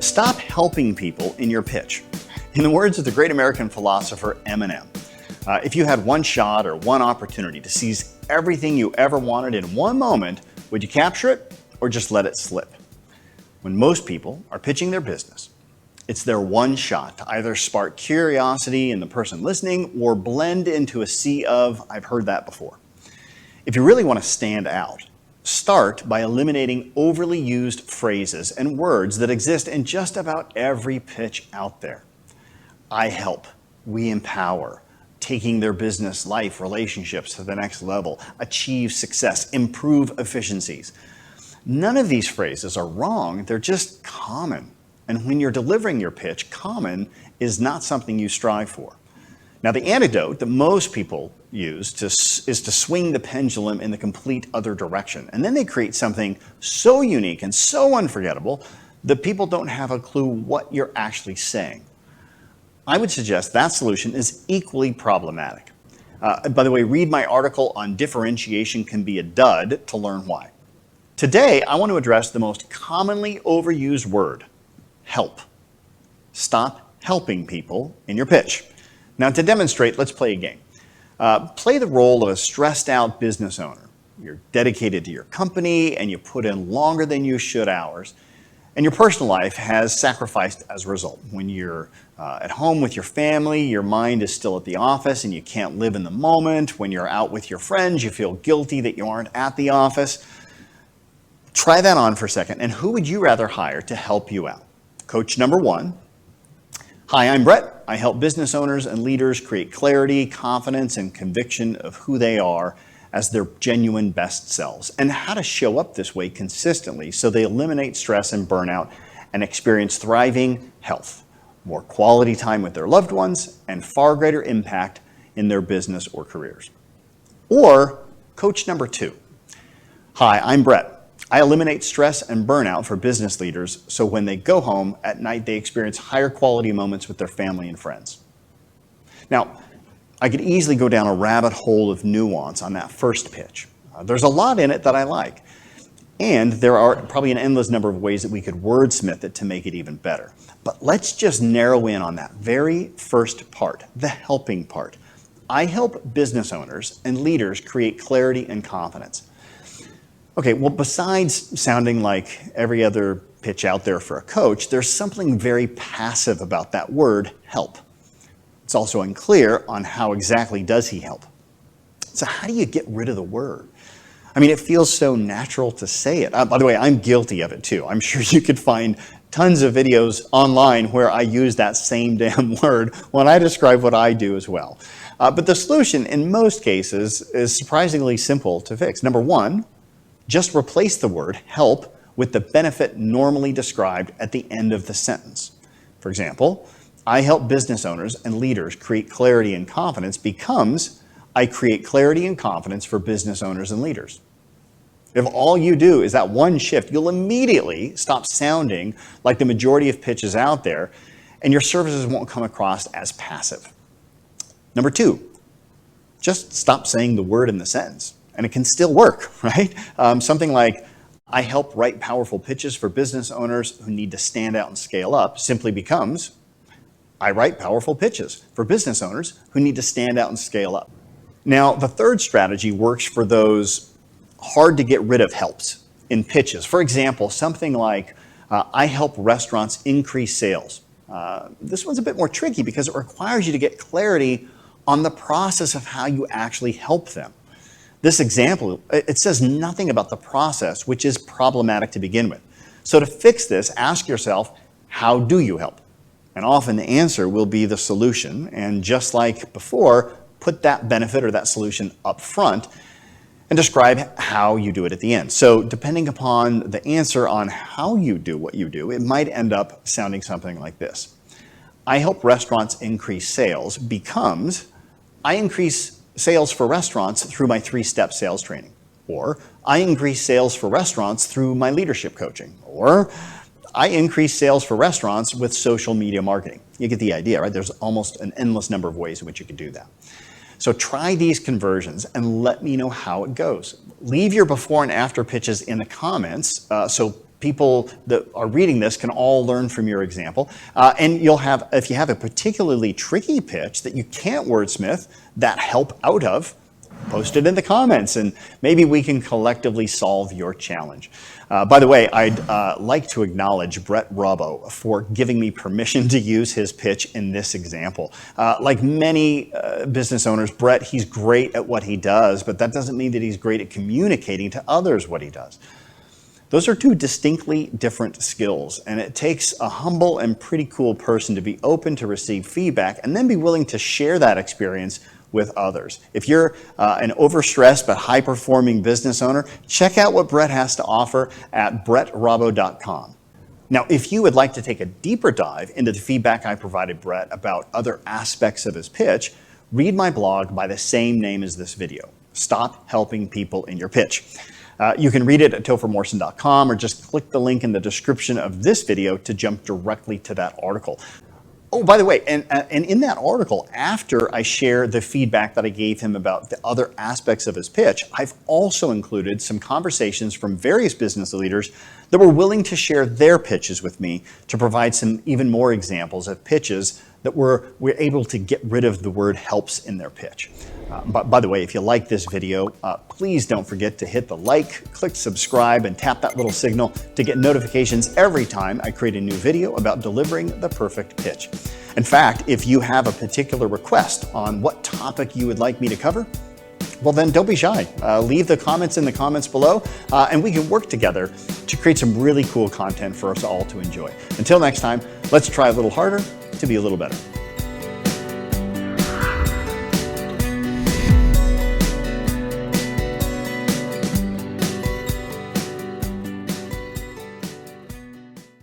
Stop helping people in your pitch. In the words of the great American philosopher Eminem, if you had one shot or one opportunity to seize everything you ever wanted in one moment, would you capture it or just let it slip? When most people are pitching their business, it's their one shot to either spark curiosity in the person listening or blend into a sea of, I've heard that before. If you really want to stand out, start by eliminating overly used phrases and words that exist in just about every pitch out there. I help, we empower, taking their business, life, relationships to the next level, achieve success, improve efficiencies. None of these phrases are wrong, they're just common. And when you're delivering your pitch, common is not something you strive for. Now, the antidote that most people use is to swing the pendulum in the complete other direction. And then they create something so unique and so unforgettable that people don't have a clue what you're actually saying. I would suggest that solution is equally problematic. By the way, read my article on differentiation can be a dud to learn why. Today, I want to address the most commonly overused word, help. Stop helping people in your pitch. Now, to demonstrate, let's play a game. Play the role of a stressed out business owner. You're dedicated to your company and you put in longer than you should hours. And your personal life has sacrificed as a result. When you're at home with your family, your mind is still at the office and you can't live in the moment. When you're out with your friends, you feel guilty that you aren't at the office. Try that on for a second. And who would you rather hire to help you out? Coach number one. Hi, I'm Brett. I help business owners and leaders create clarity, confidence, and conviction of who they are as their genuine best selves and how to show up this way consistently so they eliminate stress and burnout and experience thriving health, more quality time with their loved ones, and far greater impact in their business or careers. Or coach number two. Hi, I'm Brett. I eliminate stress and burnout for business leaders so when they go home at night, they experience higher quality moments with their family and friends. Now, I could easily go down a rabbit hole of nuance on that first pitch. There's a lot in it that I like. And there are probably an endless number of ways that we could wordsmith it to make it even better. But let's just narrow in on that very first part, the helping part. I help business owners and leaders create clarity and confidence. Okay, well, besides sounding like every other pitch out there for a coach, there's something very passive about that word, help. It's also unclear on how exactly does he help. So how do you get rid of the word? I mean, it feels so natural to say it. By the way, I'm guilty of it too. I'm sure you could find tons of videos online where I use that same damn word when I describe what I do as well. But the solution in most cases is surprisingly simple to fix. Number one, just replace the word help with the benefit normally described at the end of the sentence. For example, I help business owners and leaders create clarity and confidence becomes I create clarity and confidence for business owners and leaders. If all you do is that one shift, you'll immediately stop sounding like the majority of pitches out there, and your services won't come across as passive. Number two, just stop saying the word in the sentence. And it can still work, right? Something like, I help write powerful pitches for business owners who need to stand out and scale up simply becomes, I write powerful pitches for business owners who need to stand out and scale up. Now, the third strategy works for those hard to get rid of helps in pitches. For example, something like, I help restaurants increase sales. This one's a bit more tricky because it requires you to get clarity on the process of how you actually help them. This example, it says nothing about the process, which is problematic to begin with. So to fix this, ask yourself, how do you help? And often the answer will be the solution. And just like before, put that benefit or that solution up front and describe how you do it at the end. So depending upon the answer on how you do what you do, it might end up sounding something like this. I help restaurants increase sales becomes I increase sales for restaurants through my 3-step sales training. Or I increase sales for restaurants through my leadership coaching. Or I increase sales for restaurants with social media marketing. You get the idea, right? There's almost an endless number of ways in which you could do that. So try these conversions and let me know how it goes. Leave your before and after pitches in the comments so people that are reading this can all learn from your example. And you'll have, if you have a particularly tricky pitch that you can't wordsmith that help out of, post it in the comments and maybe we can collectively solve your challenge. By the way, I'd like to acknowledge Brett Robbo for giving me permission to use his pitch in this example. Like many business owners, Brett, he's great at what he does, but that doesn't mean that he's great at communicating to others what he does. Those are two distinctly different skills, and it takes a humble and pretty cool person to be open to receive feedback and then be willing to share that experience with others. If you're an overstressed but high-performing business owner, check out what Brett has to offer at brettrobbo.com. Now, if you would like to take a deeper dive into the feedback I provided Brett about other aspects of his pitch, read my blog by the same name as this video, Stop Helping People in Your Pitch. You can read it at tophermorrison.com or just click the link in the description of this video to jump directly to that article. Oh, by the way, and in that article, after I share the feedback that I gave him about the other aspects of his pitch, I've also included some conversations from various business leaders that were willing to share their pitches with me to provide some even more examples of pitches that we're able to get rid of the word helps in their pitch. But by the way, if you like this video, please don't forget to hit the like, click subscribe, and tap that little signal to get notifications every time I create a new video about delivering the perfect pitch. In fact, if you have a particular request on what topic you would like me to cover, well then don't be shy. Leave the comments in the comments below, and we can work together to create some really cool content for us all to enjoy. Until next time, let's try a little harder to be a little better.